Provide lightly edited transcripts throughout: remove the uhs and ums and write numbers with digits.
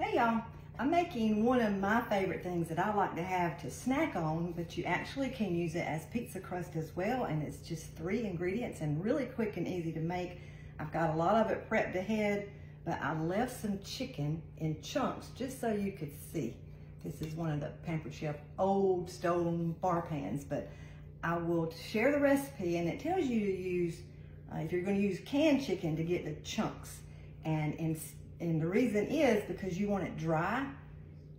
Hey y'all, I'm making one of my favorite things that I like to have to snack on, but you actually can use it as pizza crust as well, and it's just 3 ingredients and really quick and easy to make. I've got a lot of it prepped ahead, but I left some chicken in chunks just so you could see. This is one of the Pampered Chef old stone bar pans, but I will share the recipe, and it tells you to use, if you're going to use canned chicken, to get the chunks. And the reason is because you want it dry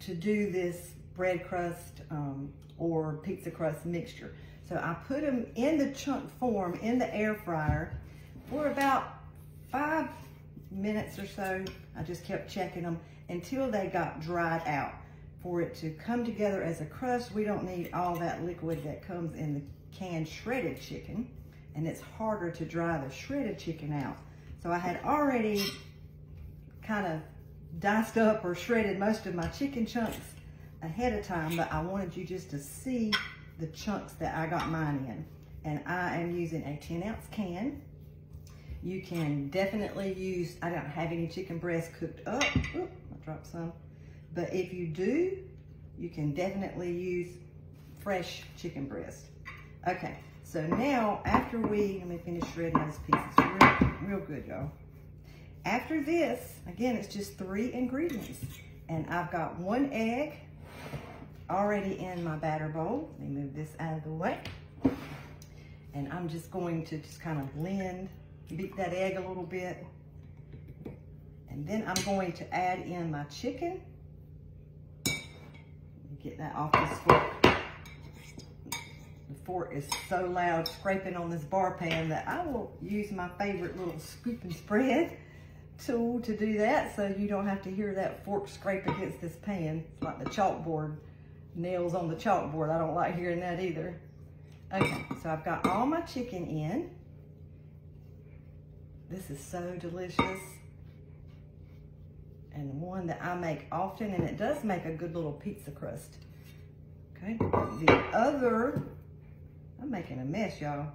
to do this bread crust or pizza crust mixture. So I put them in the chunk form in the air fryer for about 5 minutes or so. I just kept checking them until they got dried out. For it to come together as a crust, we don't need all that liquid that comes in the canned shredded chicken, and it's harder to dry the shredded chicken out. So I had already kind of diced up or shredded most of my chicken chunks ahead of time, but I wanted you just to see the chunks that I got mine in. And I am using a 10-ounce can. You can definitely use, I don't have any chicken breast cooked up. Oop, I dropped some. But if you do, you can definitely use fresh chicken breast. Okay, so now after let me finish shredding those pieces real good, y'all. After this, again, it's just 3 ingredients. And I've got 1 egg already in my batter bowl. Let me move this out of the way. And I'm just going to just kind of beat that egg a little bit. And then I'm going to add in my chicken. Get that off this fork. The fork is so loud scraping on this bar pan that I will use my favorite little scoop and spread tool to do that, so you don't have to hear that fork scrape against this pan. It's like the chalkboard, nails on the chalkboard. I don't like hearing that either. Okay, so I've got all my chicken in. This is so delicious, and one that I make often, and it does make a good little pizza crust. Okay, the other, I'm making a mess, y'all.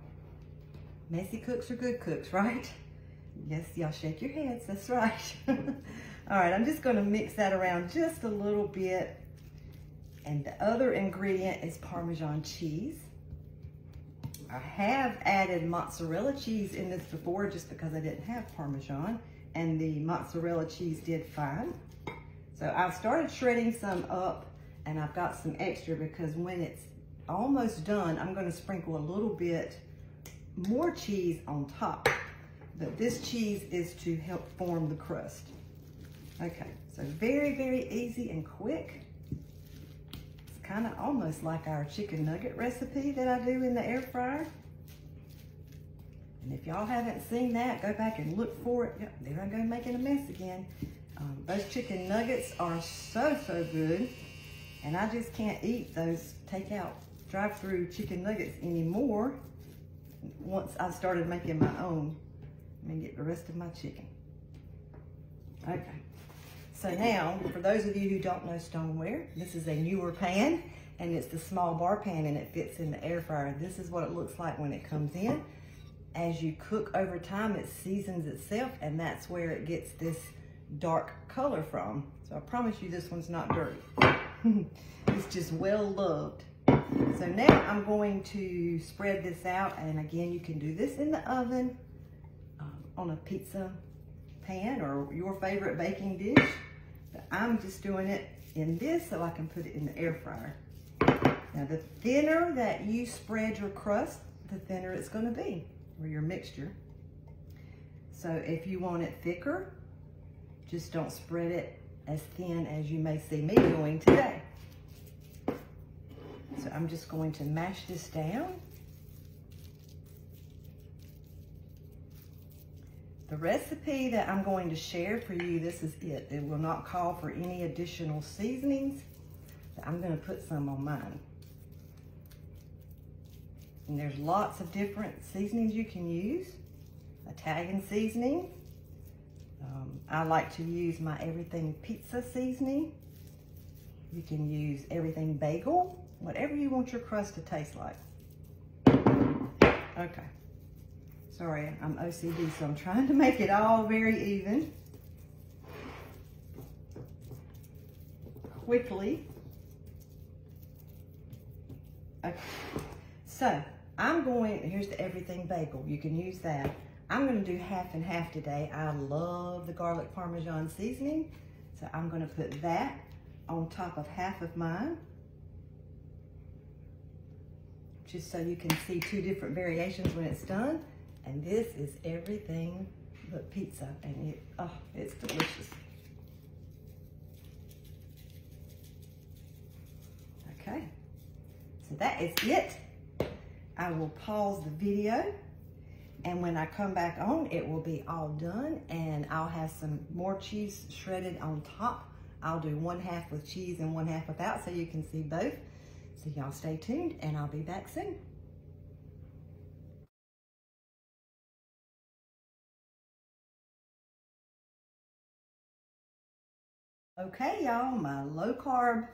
Messy cooks are good cooks, right? Yes, y'all shake your heads, that's right. All right, I'm just gonna mix that around just a little bit. And the other ingredient is Parmesan cheese. I have added mozzarella cheese in this before just because I didn't have Parmesan, and the mozzarella cheese did fine. So I've started shredding some up, and I've got some extra because when it's almost done, I'm gonna sprinkle a little bit more cheese on top. But this cheese is to help form the crust. Okay, so very, very easy and quick. It's kind of almost like our chicken nugget recipe that I do in the air fryer. And if y'all haven't seen that, go back and look for it. Yep, there I go making a mess again. Those chicken nuggets are so, so good. And I just can't eat those takeout drive-through chicken nuggets anymore once I started making my own. Let me get the rest of my chicken. Okay, so now, for those of you who don't know stoneware, this is a newer pan, and it's the small bar pan, and it fits in the air fryer. This is what it looks like when it comes in. As you cook over time, it seasons itself, and that's where it gets this dark color from. So I promise you this one's not dirty. It's just well loved. So now I'm going to spread this out, and again, you can do this in the oven, on a pizza pan or your favorite baking dish. But I'm just doing it in this so I can put it in the air fryer. Now the thinner that you spread your crust, the thinner it's going to be, or your mixture. So if you want it thicker, just don't spread it as thin as you may see me doing today. So I'm just going to mash this down. The recipe that I'm going to share for you, this is it. It will not call for any additional seasonings. I'm going to put some on mine. And there's lots of different seasonings you can use. Italian seasoning. I like to use my Everything Pizza seasoning. You can use Everything Bagel, whatever you want your crust to taste like. Okay. Sorry, I'm OCD, so I'm trying to make it all very even. quickly. Okay, so here's the everything bagel. You can use that. I'm gonna do half and half today. I love the garlic parmesan seasoning. So I'm gonna put that on top of half of mine, just so you can see two different variations when it's done. And this is everything but pizza, and it's delicious. Okay, so that is it. I will pause the video, and when I come back on, it will be all done, and I'll have some more cheese shredded on top. I'll do one half with cheese and one half without, so you can see both. So y'all stay tuned, and I'll be back soon. Okay, y'all, my low carb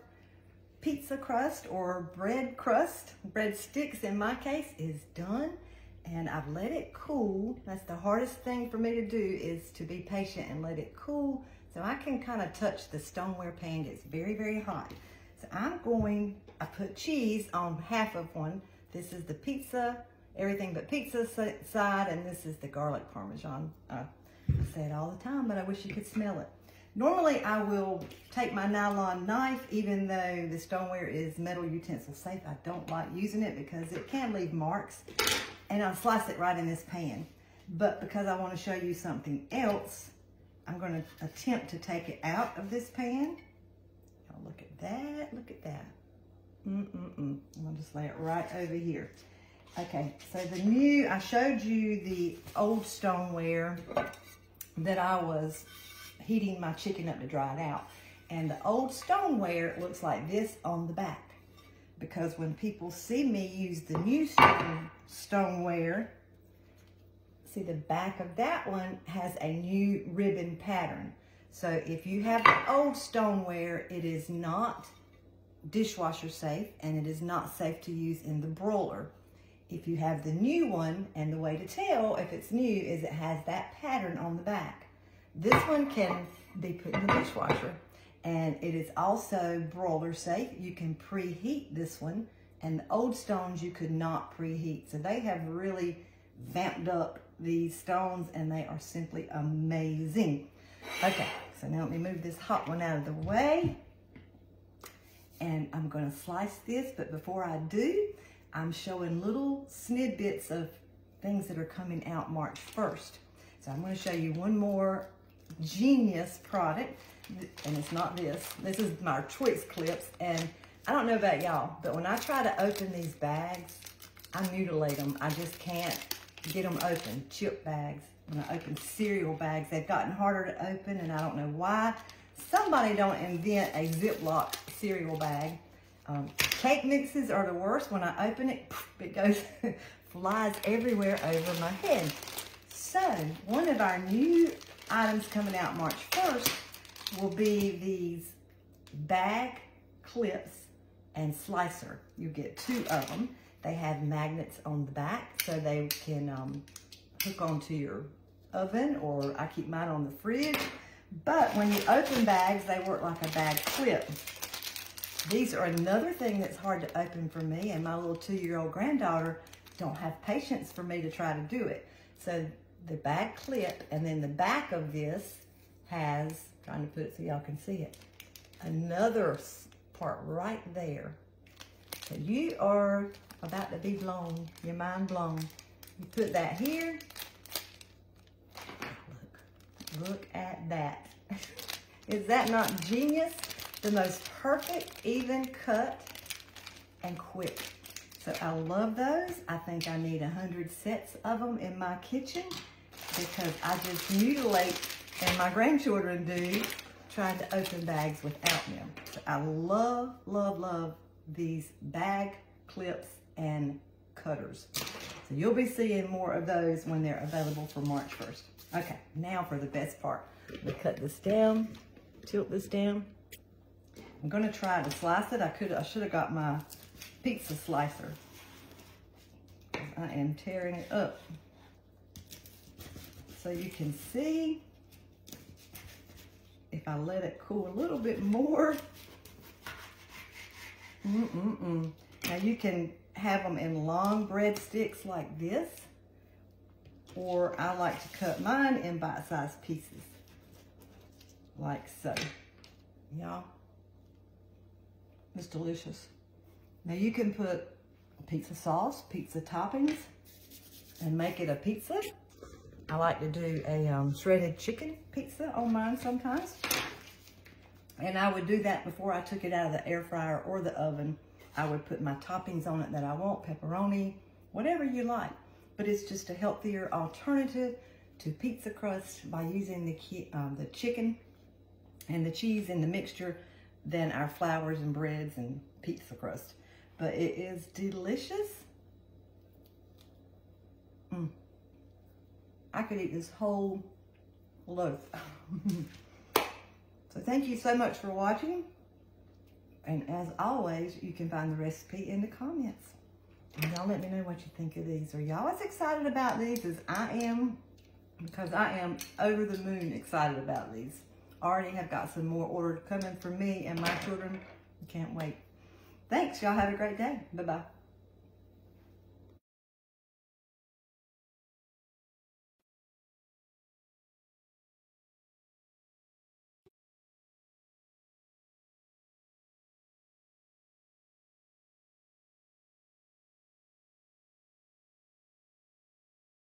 pizza crust, or bread crust, breadsticks in my case, is done. And I've let it cool. That's the hardest thing for me to do, is to be patient and let it cool so I can kind of touch the stoneware pan. It's very, very hot. So I put cheese on half of one. This is the pizza, everything but pizza side, and this is the garlic parmesan. I say it all the time, but I wish you could smell it. Normally I will take my nylon knife, even though the stoneware is metal utensil safe. I don't like using it because it can leave marks, and I'll slice it right in this pan. But because I want to show you something else, I'm going to attempt to take it out of this pan. Oh, look at that, look at that. I'm going to just lay it right over here. Okay, so I showed you the old stoneware that I was heating my chicken up to dry it out. And the old stoneware looks like this on the back, because when people see me use the new stoneware, see the back of that one has a new ribbon pattern. So if you have the old stoneware, it is not dishwasher safe, and it is not safe to use in the broiler. If you have the new one, and the way to tell if it's new is it has that pattern on the back. This one can be put in the dishwasher, and it is also broiler safe. You can preheat this one, and the old stones you could not preheat. So they have really vamped up these stones, and they are simply amazing. Okay, so now let me move this hot one out of the way, and I'm gonna slice this, but before I do, I'm showing little snidbits of things that are coming out March 1st. So I'm gonna show you one more genius product, and it's not this. This is my Twix clips, and I don't know about y'all, but when I try to open these bags, I mutilate them. I just can't get them open. Chip bags, when I open cereal bags, they've gotten harder to open, and I don't know why. Somebody don't invent a Ziploc cereal bag. Cake mixes are the worst. When I open it, it goes, flies everywhere over my head. So one of our new items coming out March 1st will be these bag clips and slicer. You get two of them. They have magnets on the back, so they can hook onto your oven, or I keep mine on the fridge. But when you open bags, they work like a bag clip. These are another thing that's hard to open for me, and my little 2-year-old granddaughter don't have patience for me to try to do it. So the bag clip, and then the back of this has, trying to put it so y'all can see it, another part right there. So you are about to be blown, your mind blown. You put that here. Look at that. Is that not genius? The most perfect, even cut, and quick. So I love those. I think I need 100 sets of them in my kitchen, because I just mutilate, and my grandchildren do, trying to open bags without them. So I love, love, love these bag clips and cutters. So you'll be seeing more of those when they're available for March 1st. Okay, now for the best part. We cut this down, tilt this down. I'm gonna try to slice it. I should have got my pizza slicer. I am tearing it up. So you can see, if I let it cool a little bit more, Now you can have them in long breadsticks like this, or I like to cut mine in bite-sized pieces, like so. Y'all, it's delicious. Now you can put pizza sauce, pizza toppings, and make it a pizza. I like to do a shredded chicken pizza on mine sometimes. And I would do that before I took it out of the air fryer or the oven. I would put my toppings on it that I want, pepperoni, whatever you like. But it's just a healthier alternative to pizza crust by using the chicken and the cheese in the mixture than our flours and breads and pizza crust. But it is delicious. I could eat this whole loaf. So thank you so much for watching. And as always, you can find the recipe in the comments. And y'all let me know what you think of these. Are y'all as excited about these as I am? Because I am over the moon excited about these. Already have got some more ordered coming for me and my children. Can't wait. Thanks. Y'all have a great day. Bye-bye.